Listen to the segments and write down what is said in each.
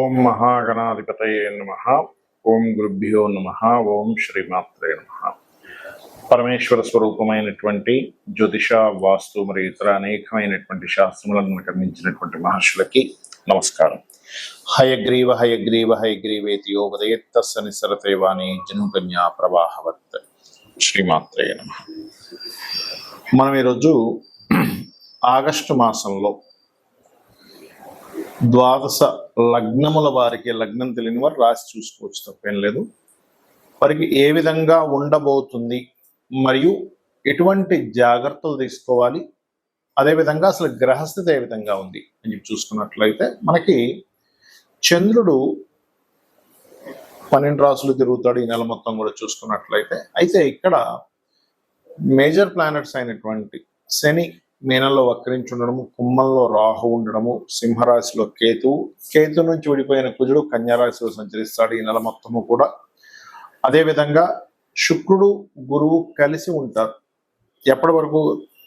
ఓం మహాగణాధిపతయే నమః. ఓం గురుభ్యో నమః. ఓం శ్రీమాత్రే నమః. పరమేశ్వర స్వరూపమైనటువంటి జ్యోతిష, వాస్తు మరియు ఇతర అనేకమైనటువంటి శాస్త్రములను మనకు అందించినటువంటి మహర్షులకి నమస్కారం. హయగ్రీవ హయగ్రీవ హయగ్రీవేతి యోగదయత్తస్స నిస్సరతే వాణి జనుకన్యా ప్రవాహవత్. శ్రీమాత్రే నమః. మనం ఈరోజు ఆగస్టు మాసంలో ద్వాదశ లగ్నముల వారికి, లగ్నం తెలియని వారు రాసి చూసుకోవచ్చు, తప్పేం లేదు. వారికి ఏ విధంగా ఉండబోతుంది మరియు ఎటువంటి జాగ్రత్తలు తీసుకోవాలి, అదేవిధంగా అసలు గ్రహస్థితి ఏ విధంగా ఉంది అని చెప్పి చూసుకున్నట్లయితే మనకి చంద్రుడు 12 రాసులు తిరుగుతాడు ఈ నెల మొత్తం కూడా చూసుకున్నట్లయితే. అయితే ఇక్కడ మేజర్ ప్లానెట్స్ అయినటువంటి శని మీనంలో వక్రించి ఉండడము, కుంభంలో రాహు ఉండడము, సింహరాశిలో కేతు నుంచి విడిపోయిన కుజుడు కన్యారాశిలో సంచరిస్తాడు ఈ నెల మొత్తము కూడా. అదేవిధంగా శుక్రుడు గురువు కలిసి ఉంటారు ఎప్పటి వరకు?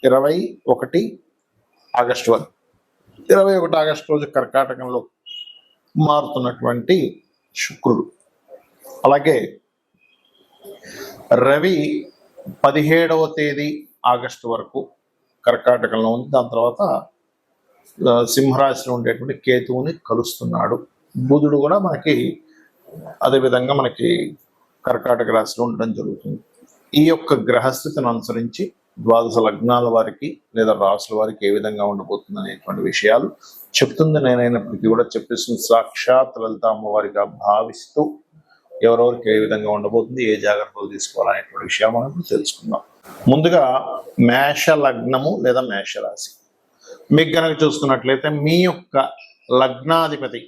21 ఆగస్టు వరకు. 21 ఆగస్టు రోజు కర్కాటకంలో మారుతున్నటువంటి శుక్రుడు. అలాగే రవి 17వ తేదీ ఆగస్టు వరకు కర్కాటకంలో ఉంది. దాని తర్వాత సింహరాశిలో ఉండేటువంటి కేతువుని కలుస్తున్నాడు. బుధుడు కూడా మనకి అదేవిధంగా మనకి కర్కాటక రాశిలో ఉండడం జరుగుతుంది. ఈ యొక్క గ్రహస్థితిని అనుసరించి ద్వాదశ లగ్నాల వారికి లేదా రాశుల వారికి ఏ విధంగా ఉండబోతుంది అనేటువంటి విషయాలు చెప్తుంది నేనైనప్పటికీ కూడా చెప్పేస్తుంది సాక్షాత్ లలిత అమ్మవారిగా భావిస్తూ ఎవరెవరికి ఏ విధంగా ఉండబోతుంది, ఏ జాగ్రత్తలు తీసుకోవాలనేటువంటి విషయాలు మనం ఇప్పుడు తెలుసుకుందాం. ముందుగా మేష లగ్నము లేదా మేషరాశి. మీకు కనుక చూసుకున్నట్లయితే మీ యొక్క లగ్నాధిపతి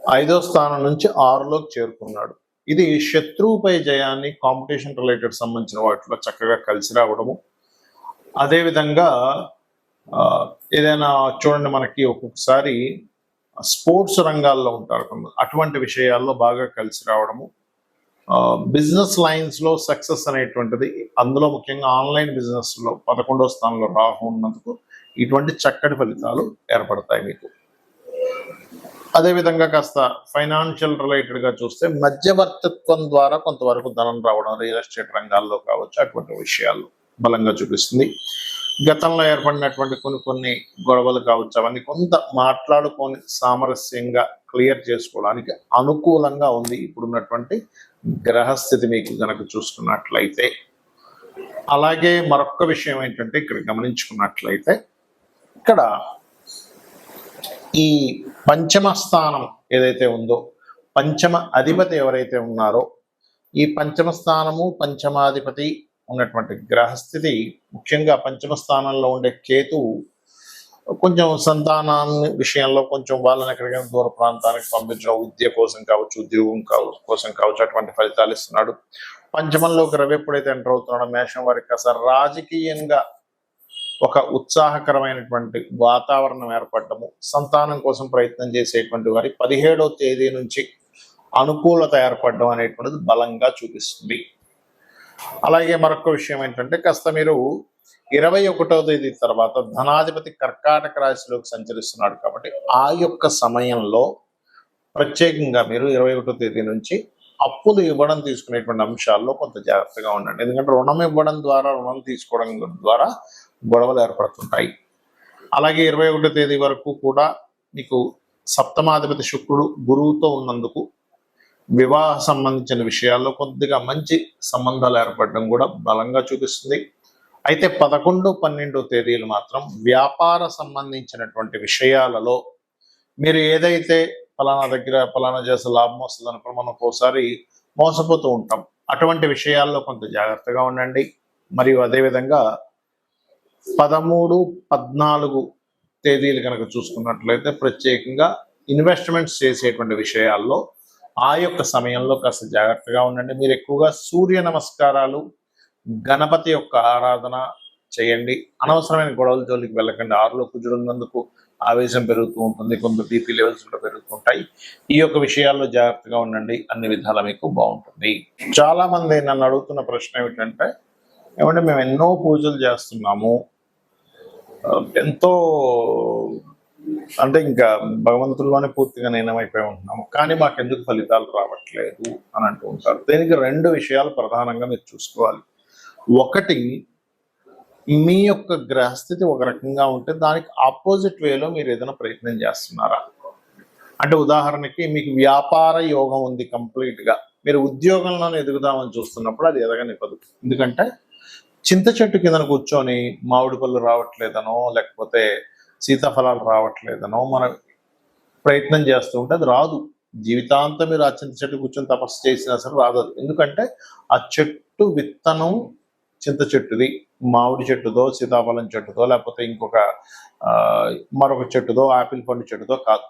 5వ స్థానం నుంచి 6లోకి చేరుకున్నాడు. ఇది శత్రువుపై జయాన్ని, కాంపిటీషన్ రిలేటెడ్ సంబంధించిన వాటిలో చక్కగా కలిసి రావడము. అదేవిధంగా ఏదైనా చూడండి, మనకి ఒక్కొక్కసారి స్పోర్ట్స్ రంగాల్లో ఉంటారు, అటువంటి విషయాల్లో బాగా కలిసి రావడము. బిజినెస్ లైన్స్లో సక్సెస్ అనేటువంటిది, అందులో ముఖ్యంగా ఆన్లైన్ బిజినెస్లో 11వ స్థానంలో రాహు ఉన్నందుకు ఇటువంటి చక్కటి ఫలితాలు ఏర్పడతాయి మీకు. అదేవిధంగా కాస్త ఫైనాన్షియల్ రిలేటెడ్గా చూస్తే మధ్యవర్తిత్వం ద్వారా కొంతవరకు ధనం రావడం, రియల్ ఎస్టేట్ రంగాల్లో కావచ్చు, అటువంటి విషయాలు బలంగా చూపిస్తుంది. గతంలో ఏర్పడినటువంటి కొన్ని గొడవలు కావచ్చు, అవన్నీ కొంత మాట్లాడుకొని సామరస్యంగా క్లియర్ చేసుకోవడానికి అనుకూలంగా ఉంది ఇప్పుడున్నటువంటి గ్రహస్థితి మీకు కనుక చూసుకున్నట్లయితే. అలాగే మరొక విషయం ఏంటంటే ఇక్కడ గమనించుకున్నట్లయితే ఇక్కడ ఈ పంచమ స్థానం ఏదైతే ఉందో, పంచమ అధిపతి ఎవరైతే ఉన్నారో, ఈ పంచమ స్థానము పంచమాధిపతి ఉన్నటువంటి గ్రహస్థితి, ముఖ్యంగా పంచమ స్థానంలో ఉండే కేతువు కొంచెం సంతానాన్ని విషయంలో కొంచెం వాళ్ళని ఎక్కడికైనా దూర ప్రాంతానికి పంపించడం, విద్య కోసం కావచ్చు, ఉద్యోగం కోసం కావచ్చు, అటువంటి ఫలితాలు ఇస్తున్నాడు. పంచమంలోకి రవి ఎప్పుడైతే ఎంటర్ అవుతున్నాడో మేషం వారికి అసలు రాజకీయంగా ఒక ఉత్సాహకరమైనటువంటి వాతావరణం ఏర్పడటము, సంతానం కోసం ప్రయత్నం చేసేటువంటి వారి 17వ తేదీ నుంచి అనుకూలత ఏర్పడడం అనేటువంటిది బలంగా చూపిస్తుంది. అలాగే మరొక విషయం ఏంటంటే కాస్త మీరు 21వ తేదీ తర్వాత ధనాధిపతి కర్కాటక రాశిలోకి సంచరిస్తున్నాడు కాబట్టి ఆ యొక్క సమయంలో ప్రత్యేకంగా మీరు 21వ తేదీ నుంచి అప్పులు ఇవ్వడం తీసుకునేటువంటి అంశాల్లో కొంత జాగ్రత్తగా ఉండండి. ఎందుకంటే రుణం ఇవ్వడం ద్వారా, రుణం తీసుకోవడం ద్వారా గొడవలు ఏర్పడుతుంటాయి. అలాగే 21వ తేదీ వరకు కూడా మీకు సప్తమాధిపతి శుక్రుడు గురువుతో ఉన్నందుకు వివాహ సంబంధించిన విషయాల్లో కొద్దిగా మంచి సంబంధాలు ఏర్పడడం కూడా బలంగా చూపిస్తుంది. అయితే 11, 12 తేదీలు మాత్రం వ్యాపార సంబంధించినటువంటి విషయాలలో మీరు ఏదైతే ఫలానా చేస్తే లాభం వస్తుంది అనుకుని మనం ఒక్కోసారి మోసపోతూ ఉంటాం. అటువంటి విషయాల్లో కొంత జాగ్రత్తగా ఉండండి. మరియు అదేవిధంగా 13, 14 తేదీలు కనుక చూసుకున్నట్లయితే ప్రత్యేకంగా ఇన్వెస్ట్మెంట్స్ చేసేటువంటి విషయాల్లో ఆ యొక్క సమయంలో కాస్త జాగ్రత్తగా ఉండండి. మీరు ఎక్కువగా సూర్య నమస్కారాలు, గణపతి యొక్క ఆరాధన చేయండి. అనవసరమైన గొడవల జోలికి వెళ్ళకండి. 6లో కుజుడు ఉన్నందుకు ఆవేశం పెరుగుతూ ఉంటుంది, కొంత బీపీ లెవెల్స్ కూడా పెరుగుతుంటాయి. ఈ యొక్క విషయాల్లో జాగ్రత్తగా ఉండండి, అన్ని విధాలా మీకు బాగుంటుంది. చాలా మంది నన్ను అడుగుతున్న ప్రశ్న ఏమిటంటే, ఏమంటే మేము ఎన్నో పూజలు చేస్తున్నాము, ఎంతో అంటే ఇంకా భగవంతుల్లోనే పూర్తిగా లీనమైపోయి ఉంటున్నాము, కానీ మాకెందుకు ఫలితాలు రావట్లేదు అని అంటూ ఉంటారు. దీనికి రెండు విషయాలు ప్రధానంగా మీరు చూసుకోవాలి. ఒకటి, మీ యొక్క గ్రహస్థితి ఒక రకంగా ఉంటే దానికి ఆపోజిట్ వేలో మీరు ఏదైనా ప్రయత్నం చేస్తున్నారా? అంటే ఉదాహరణకి మీకు వ్యాపార యోగం ఉంది కంప్లీట్గా, మీరు ఉద్యోగంలోనే ఎదుగుదామని చూస్తున్నప్పుడు అది ఎదగనివ్వదు. ఎందుకంటే చింత చెట్టు కింద కూర్చొని మామిడి పళ్ళు రావట్లేదనో లేకపోతే సీతాఫలాలు రావట్లేదనో మనం ప్రయత్నం చేస్తూ ఉంటే అది రాదు. జీవితాంతం మీరు ఆ చింత చెట్టు కూర్చొని తపస్సు చేసినా సరే రాదు. ఎందుకంటే ఆ చెట్టు విత్తనం చింత చెట్టుది, మామిడి చెట్టుదో సీతాఫలం చెట్టుదో లేకపోతే ఇంకొక మరొక చెట్టుదో ఆపిల్ పండు చెట్టుదో కాదు.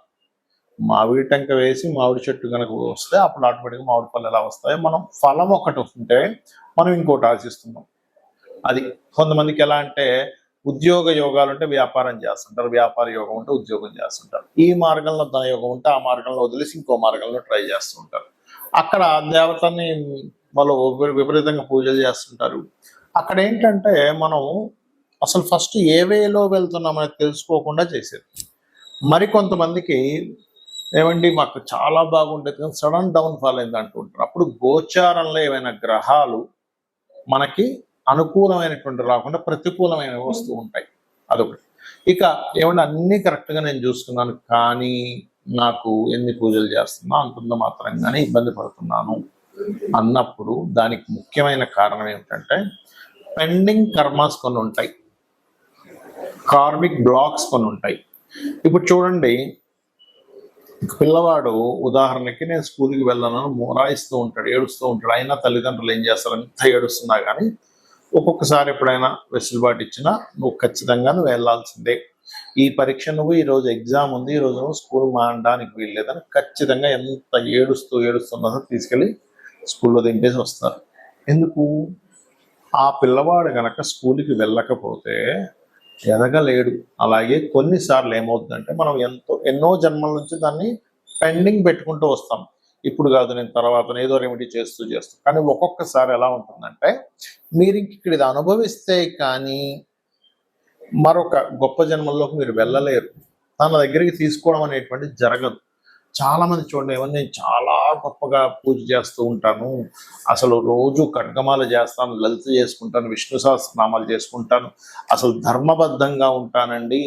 మామిడి టెంక వేసి మామిడి చెట్టు కనుక వస్తే అప్పుడు ఆటోమేటిక్గా మామిడి పళ్ళు ఎలా వస్తాయో, మనం ఫలం ఒకటి ఉంటే మనం ఇంకోటి ఆశిస్తున్నాం. అది కొంతమందికి ఎలా అంటే ఉద్యోగ యోగాలు ఉంటే వ్యాపారం చేస్తుంటారు, వ్యాపార యోగం ఉంటే ఉద్యోగం చేస్తుంటారు, ఈ మార్గంలో ధన యోగం ఉంటే ఆ మార్గంలో వదిలేసి ఇంకో మార్గంలో ట్రై చేస్తూ ఉంటారు. అక్కడ దేవతని వాళ్ళు విపరీతంగా పూజలు చేస్తుంటారు. అక్కడ ఏంటంటే మనం అసలు ఫస్ట్ ఏ వేలో వెళ్తున్నామని తెలుసుకోకుండా చేసేది. మరికొంతమందికి ఏమండి మాకు చాలా బాగుండేది కానీ సడన్ డౌన్ ఫాల్ అయింది అంటుంటారు. అప్పుడు గోచారంలో ఏమైనా గ్రహాలు మనకి అనుకూలమైనటువంటి రాకుండా ప్రతికూలమైనవి వస్తూ ఉంటాయి, అదొకటి. ఇక ఏమన్నా అన్నీ కరెక్ట్గా నేను చూసుకున్నాను కానీ నాకు ఎన్ని పూజలు చేస్తున్నా అంటున్న మాత్రంగానే ఇబ్బంది పడుతున్నాను అన్నప్పుడు దానికి ముఖ్యమైన కారణం ఏమిటంటే పెండింగ్ కర్మాస్ కొన్ని ఉంటాయి, కార్మిక్ బ్లాక్స్ కొన్ని ఉంటాయి. ఇప్పుడు చూడండి, పిల్లవాడు ఉదాహరణకి నేను స్కూల్కి వెళ్ళను మొరాయిస్తూ ఉంటాడు, ఏడుస్తూ ఉంటాడు, అయినా తల్లిదండ్రులు ఏం చేస్తారు, ఎంత ఏడుస్తున్నా కానీ ఒక్కొక్కసారి ఎప్పుడైనా వెసులుబాటు ఇచ్చినా నువ్వు ఖచ్చితంగా నువ్వు వెళ్ళాల్సిందే, ఈ పరీక్ష నువ్వు ఈరోజు ఎగ్జామ్ ఉంది, ఈరోజు నువ్వు స్కూల్ మానడానికి వీల్లేదని ఖచ్చితంగా ఎంత ఏడుస్తున్నదో తీసుకెళ్ళి స్కూల్లో దింపేసి వస్తారు. ఎందుకు? ఆ పిల్లవాడు కనుక స్కూల్కి వెళ్ళకపోతే ఎదగలేడు. అలాగే కొన్నిసార్లు ఏమవుతుందంటే మనం ఎన్నో జన్మల నుంచి దాన్ని పెండింగ్ పెట్టుకుంటూ వస్తాం. ఇప్పుడు కాదు, నేను తర్వాత ఏదో రెమెడీ చేస్తూ కానీ ఒక్కొక్కసారి ఎలా ఉంటుందంటే మీరు ఇక్కడ ఇది అనుభవిస్తే కానీ మరొక గొప్ప జన్మల్లోకి మీరు వెళ్ళలేరు, తన దగ్గరికి తీసుకోవడం అనేటువంటిది జరగదు. చాలా మంది చూడండి, ఏమన్నా నేను చాలా గొప్పగా పూజ చేస్తూ ఉంటాను, అసలు రోజు ఖడ్గమాల చేస్తాను, లలిత చేసుకుంటాను, విష్ణు సహస్రనామాలు చేసుకుంటాను, అసలు ధర్మబద్ధంగా ఉంటానండి,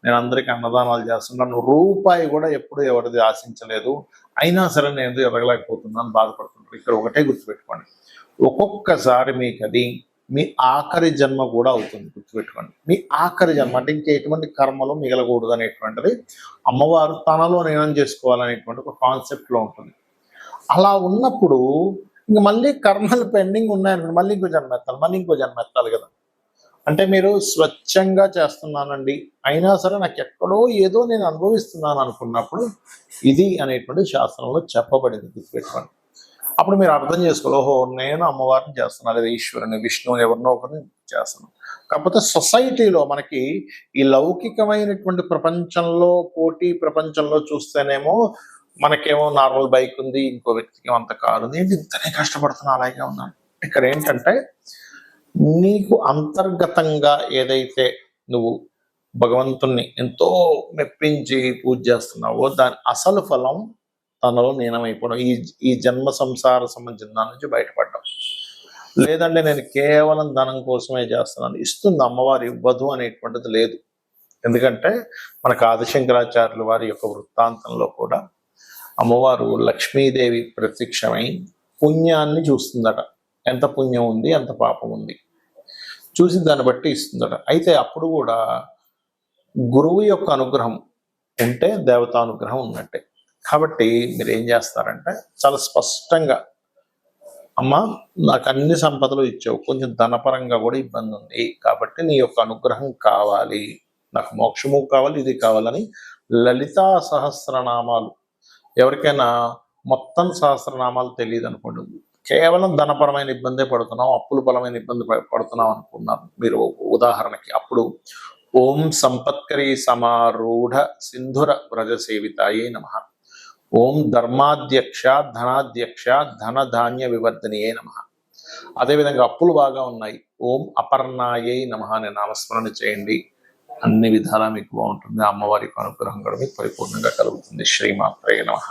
నేను అందరికీ అన్నదానాలు చేస్తున్నాను, రూపాయి కూడా ఎప్పుడు ఎవరిది ఆశించలేదు, అయినా సరే నేను ఎందుకు ఎదగలేకపోతున్నాను బాధపడుతుంటాను. ఇక్కడ ఒకటే గుర్తుపెట్టుకోండి, ఒక్కొక్కసారి మీకు అది మీ ఆఖరి జన్మ కూడా అవుతుంది. గుర్తుపెట్టుకోండి, మీ ఆఖరి జన్మ అంటే ఇంకా ఎటువంటి కర్మలు మిగలకూడదు అనేటువంటిది అమ్మవారు తనలో నిర్ణయం చేసుకోవాలనేటువంటి ఒక కాన్సెప్ట్లో ఉంటుంది. అలా ఉన్నప్పుడు ఇంక మళ్ళీ కర్మలు పెండింగ్ ఉన్నాయనుకోండి, మళ్ళీ ఇంకో జన్మ ఎత్తాలి కదా. అంటే మీరు స్వచ్ఛంగా చేస్తున్నానండి, అయినా సరే నాకు ఎక్కడో ఏదో నేను అనుభవిస్తున్నాను అనుకున్నప్పుడు ఇది అనేటువంటి శాస్త్రంలో చెప్పబడింది. గుర్తుపెట్టుకోండి. అప్పుడు మీరు అర్థం చేసుకోవాలి, ఓహో నేను అమ్మవారిని చేస్తున్నాను, లేదా ఈశ్వరుని విష్ణువుని ఎవరినో ఒకరిని చేస్తున్నాను. కాకపోతే సొసైటీలో మనకి ఈ లౌకికమైనటువంటి ప్రపంచంలో పోటీ ప్రపంచంలో చూస్తేనేమో మనకేమో నార్మల్ బైక్ ఉంది, ఇంకో వ్యక్తికి అంత కారు ఉంది, ఏంటి ఇంతనే కష్టపడుతున్నా అలాగే ఉన్నాను. ఇక్కడ ఏంటంటే నీకు అంతర్గతంగా ఏదైతే నువ్వు భగవంతుణ్ణి ఎంతో మెప్పించి పూజ చేస్తున్నావో దాని అసలు ఫలం తనలో లీనమైపోవడం, ఈ జన్మ సంసార సంబంధించిన దాని నుంచి బయటపడడం. లేదంటే నేను కేవలం ధనం కోసమే చేస్తున్నాను, ఇస్తుంది అమ్మవారు, ఇవ్వదు అనేటువంటిది లేదు. ఎందుకంటే మనకు ఆదిశంకరాచార్యుల వారి యొక్క వృత్తాంతంలో కూడా అమ్మవారు లక్ష్మీదేవి ప్రత్యక్షమై పుణ్యాన్ని చూస్తుందట, ఎంత పుణ్యం ఉంది ఎంత పాపం ఉంది చూసి దాన్ని బట్టి ఇస్తుందట. అయితే అప్పుడు కూడా గురువు యొక్క అనుగ్రహం ఉంటే దేవతానుగ్రహం ఉన్నట్టే. కాబట్టి మీరు ఏం చేస్తారంటే చాలా స్పష్టంగా, అమ్మ నాకు అన్ని సంపదలు ఇచ్చావు, కొంచెం ధనపరంగా కూడా ఇబ్బంది ఉంది, కాబట్టి నీ యొక్క అనుగ్రహం కావాలి, నాకు మోక్షము కావాలి, ఇది కావాలని లలితా సహస్రనామాలు, ఎవరికైనా మొత్తం సహస్రనామాలు తెలియదు అనుకోండి, కేవలం ధనపరమైన ఇబ్బందే పడుతున్నాం, అప్పుల బలమైన ఇబ్బంది పడుతున్నాం అనుకున్నారు మీరు ఉదాహరణకి, అప్పుడు ఓం సంపత్కరీ సమారూఢ సింధుర వ్రజ సేవితాయే నమః, ఓం ధర్మాధ్యక్ష ధనాధ్యక్ష ధనధాన్య వివర్ధనియే నమః. అదేవిధంగా అప్పులు బాగా ఉన్నాయి, ఓం అపర్ణాయే నమః అనే నామస్మరణ చేయండి. అన్ని విధాలా మీకు బాగుంటుంది. అమ్మవారి యొక్క అనుగ్రహం కూడా మీకు పరిపూర్ణంగా కలుగుతుంది. శ్రీమాత్రే నమః.